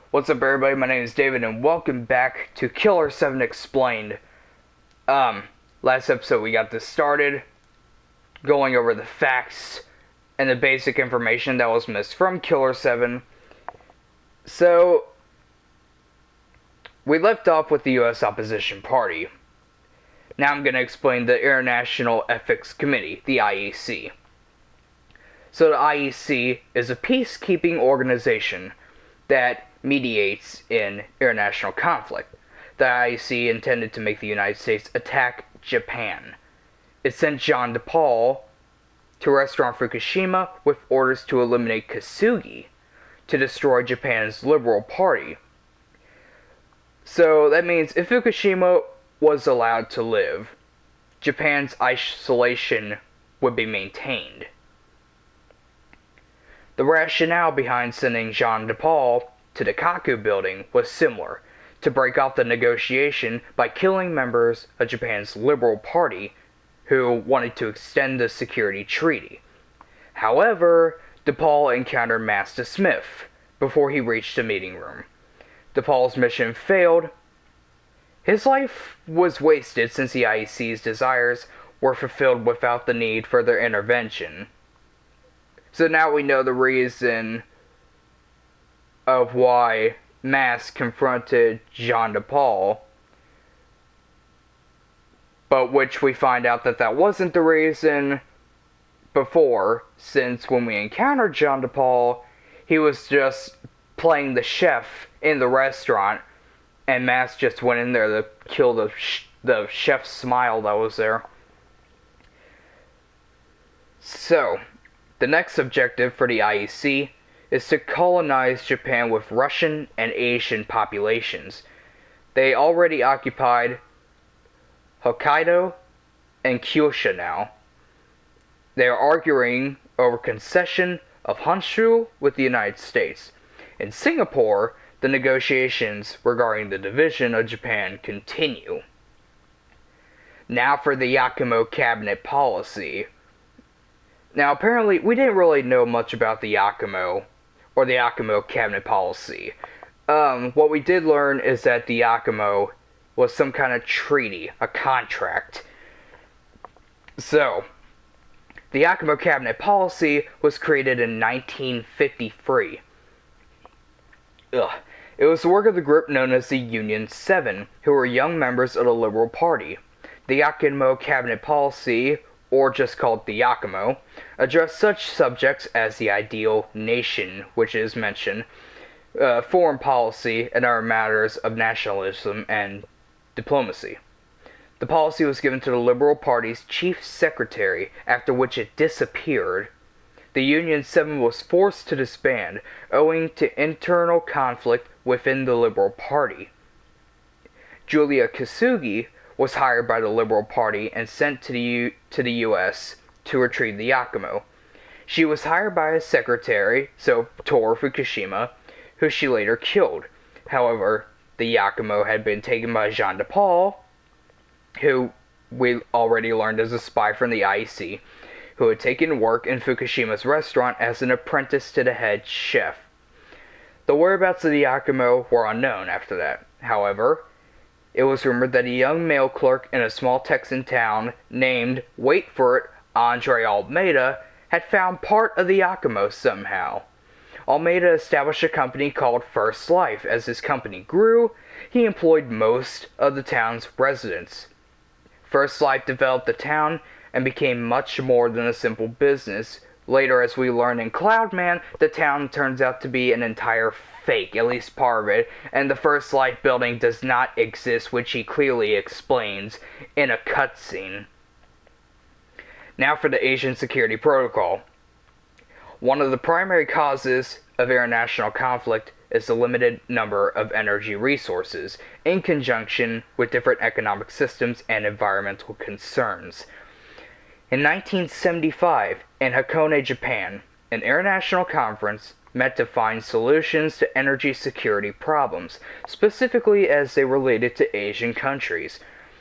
What's up, everybody? My name is David, and welcome back to Killer 7 Explained. Last episode we got this started, going over the facts and the basic information that was missed from Killer 7. So, we left off with the U.S. Opposition Party. Now I'm going to explain the International Ethics Committee, the IEC. So the IEC is a peacekeeping organization that mediates in international conflict. The IEC intended to make the United States attack Japan. It sent Jean de Paul to Restaurant Fukushima with orders to eliminate Kasugi to destroy Japan's Liberal Party. So that means if Fukushima was allowed to live, Japan's isolation would be maintained. The rationale behind sending Jean de Paul to the Kaku building was similar, to break off the negotiation by killing members of Japan's Liberal Party who wanted to extend the security treaty. However, de Paul encountered Master Smith before he reached the meeting room. De Paul's mission failed. His life was wasted since the IEC's desires were fulfilled without the need for their intervention. So now we know the reason of why Mass confronted Jean de Paul, but which we find out that that wasn't the reason before, since when we encountered Jean de Paul, he was just playing the chef in the restaurant, and Mass just went in there to kill the chef's smile that was there. So, the next objective for the IEC is to colonize Japan with Russian and Asian populations. They already occupied Hokkaido and Kyushu now. They are arguing over concession of Honshu with the United States. In Singapore, the negotiations regarding the division of Japan continue. Now for the Yakumo cabinet policy. Now apparently we didn't really know much about the Yakumo or the Yakumo cabinet policy. What we did learn is that the Yakumo was some kind of treaty, a contract. So, the Yakumo cabinet policy was created in 1953. It was the work of the group known as the Union 7, who were young members of the Liberal Party. The Yakumo cabinet policy, or just called the Yakumo, addressed such subjects as the ideal nation, which is mentioned, foreign policy, and other matters of nationalism and diplomacy. The policy was given to the Liberal Party's chief secretary, after which it disappeared. The Union 7 was forced to disband, owing to internal conflict within the Liberal Party. Julia Kasugi was hired by the Liberal Party and sent to the U.S. to retrieve the Yakumo. She was hired by a secretary, so Toru Fukushima, who she later killed. However, the Yakumo had been taken by Jean de Paul, who we already learned is a spy from the IEC, who had taken work in Fukushima's restaurant as an apprentice to the head chef. The whereabouts of the Yakumo were unknown after that. However, it was rumored that a young mail clerk in a small Texan town named, wait for it, Andre Almeida, had found part of the Yakumo somehow. Almeida established a company called First Life. As his company grew, he employed most of the town's residents. First Life developed the town and became much more than a simple business. Later, as we learn in Cloudman, the town turns out to be an entire fake, at least part of it, and the First Life building does not exist, which he clearly explains in a cutscene. Now for the Asian Security Protocol. One of the primary causes of international conflict is the limited number of energy resources, in conjunction with different economic systems and environmental concerns. In 1975, in Hakone, Japan, an international conference met to find solutions to energy security problems, specifically as they related to Asian countries.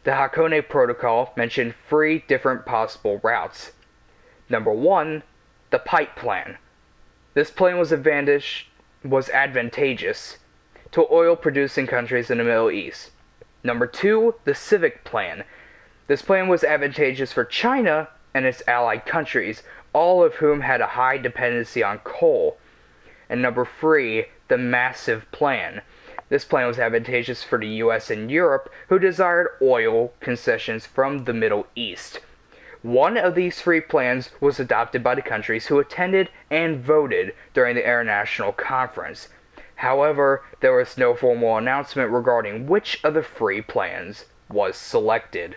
The Hakone Protocol mentioned 3 different possible routes. Number 1, the pipe plan. This plan was advantageous to oil-producing countries in the Middle East. Number 2, the Civic Plan. This plan was advantageous for China and its allied countries, all of whom had a high dependency on coal. And number 3, the Massive Plan. This plan was advantageous for the US and Europe, who desired oil concessions from the Middle East. One of these 3 plans was adopted by the countries who attended and voted during the International Conference. However, there was no formal announcement regarding which of the 3 plans was selected.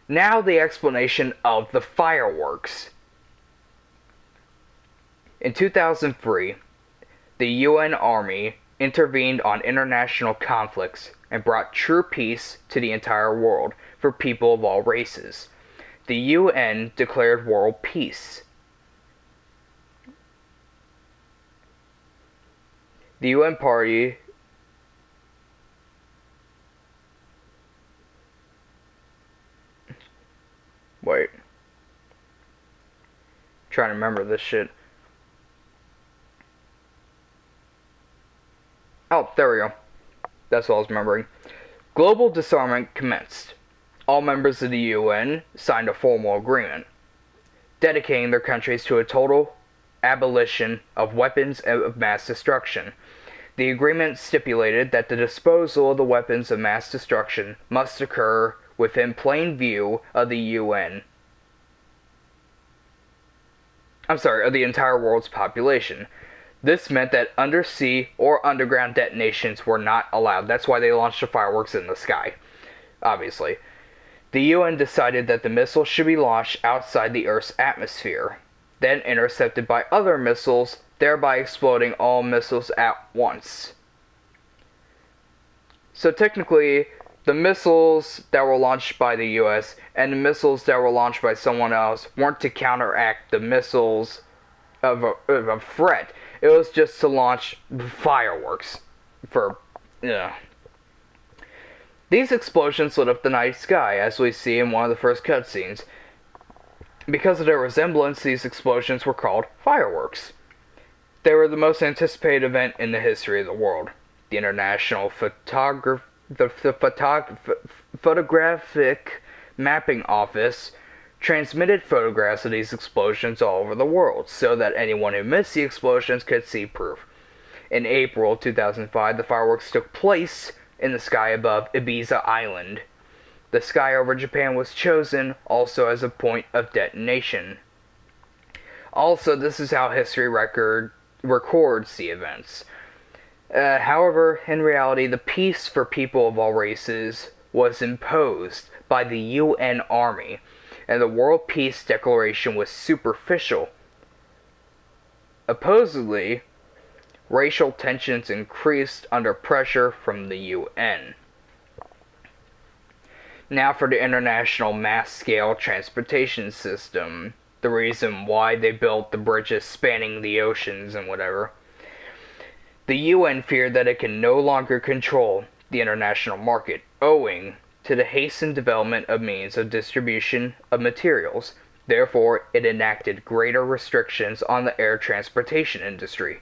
Now the explanation of the fireworks. In 2003, the UN Army intervened on international conflicts and brought true peace to the entire world for people of all races. The UN declared world peace. The UN party Wait. Trying to remember this shit. Oh, there we go. That's what I was remembering. Global disarmament commenced. All members of the UN signed a formal agreement, dedicating their countries to a total abolition of weapons of mass destruction. The agreement stipulated that the disposal of the weapons of mass destruction must occur within plain view of the UN. Of the entire world's population. This meant that undersea or underground detonations were not allowed. That's why they launched the fireworks in the sky, obviously. The UN decided that the missiles should be launched outside the Earth's atmosphere, then intercepted by other missiles, thereby exploding all missiles at once. So technically, the missiles that were launched by the US and the missiles that were launched by someone else weren't to counteract the missiles of a threat. It was just to launch fireworks for, These explosions lit up the night sky, as we see in one of the first cutscenes. Because of their resemblance, these explosions were called fireworks. They were the most anticipated event in the history of the world. The International Photographic Mapping Office transmitted photographs of these explosions all over the world, so that anyone who missed the explosions could see proof. In April 2005, the fireworks took place in the sky above Ibiza Island. The sky over Japan was chosen also as a point of detonation. Also, this is how history records the events. However, in reality, the peace for people of all races was imposed by the UN Army, and the World Peace Declaration was superficial. Supposedly, racial tensions increased under pressure from the UN. Now for the International Mass-Scale Transportation System, the reason why they built the bridges spanning the oceans and whatever. The UN feared that it can no longer control the international market, owing to the hastened development of means of distribution of materials. Therefore, it enacted greater restrictions on the air transportation industry.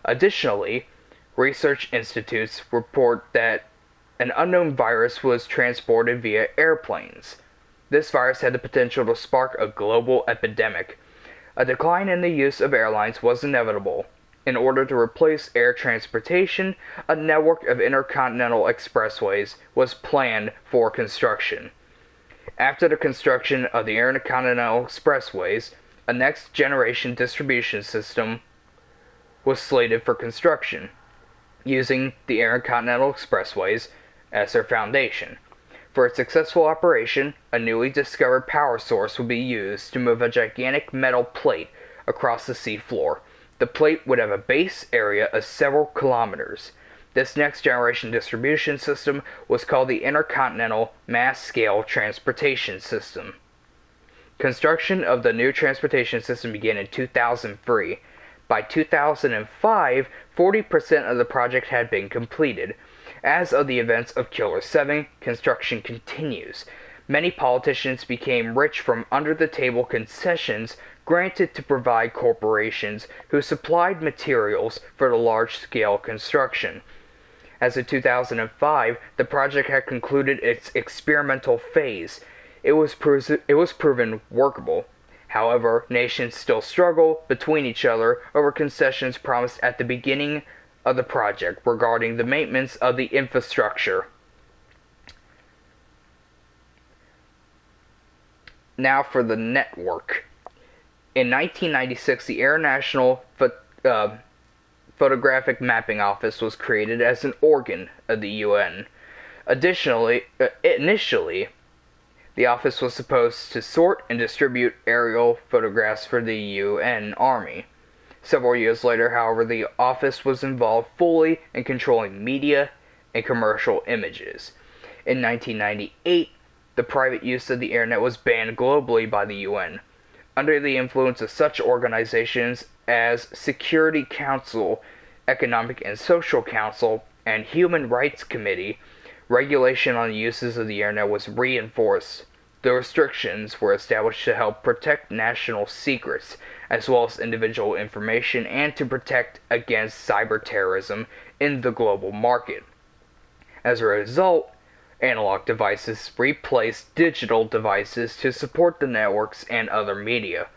Additionally, research institutes report that an unknown virus was transported via airplanes. This virus had the potential to spark a global epidemic. A decline in the use of airlines was inevitable. In order to replace air transportation, a network of intercontinental expressways was planned for construction. After the construction of the intercontinental expressways, a next-generation distribution system was slated for construction, using the intercontinental expressways as their foundation. For its successful operation, a newly discovered power source would be used to move a gigantic metal plate across the seafloor. The plate would have a base area of several kilometers. This next-generation distribution system was called the Intercontinental Mass-Scale Transportation System. Construction of the new transportation system began in 2003. By 2005, 40% of the project had been completed. As of the events of Killer 7, construction continues. Many politicians became rich from under-the-table concessions granted to private corporations who supplied materials for the large-scale construction. As of 2005, the project had concluded its experimental phase. It was proven workable. However, nations still struggle between each other over concessions promised at the beginning of the project regarding the maintenance of the infrastructure. Now for the network. In 1996, the Air National Photographic Mapping Office was created as an organ of the UN. Initially, the office was supposed to sort and distribute aerial photographs for the UN Army. Several years later, however, the office was involved fully in controlling media and commercial images. In 1998, the private use of the internet was banned globally by the UN. Under the influence of such organizations as Security Council, Economic and Social Council, and Human Rights Committee, regulation on the uses of the internet was reinforced. The restrictions were established to help protect national secrets, as well as individual information, and to protect against cyber terrorism in the global market. As a result, analog devices replaced digital devices to support the networks and other media.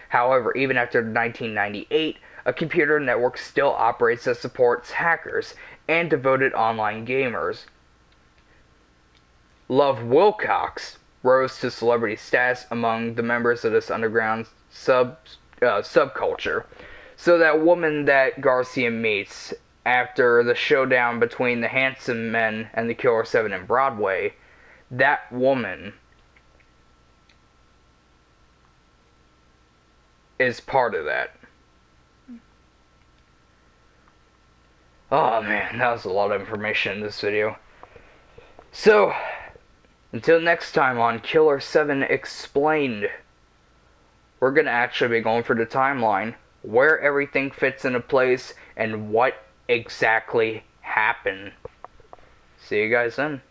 However, even after 1998, a computer network still operates that supports hackers and devoted online gamers. Love Wilcox rose to celebrity status among the members of this underground subculture. So that woman that Garcia meets after the showdown between the Handsome Men and the Killer 7 in Broadway, that woman is part of that. Oh man, that was a lot of information in this video. So, until next time on Killer 7 Explained, we're gonna actually be going for the timeline, where everything fits into place, and what exactly happened. See you guys then.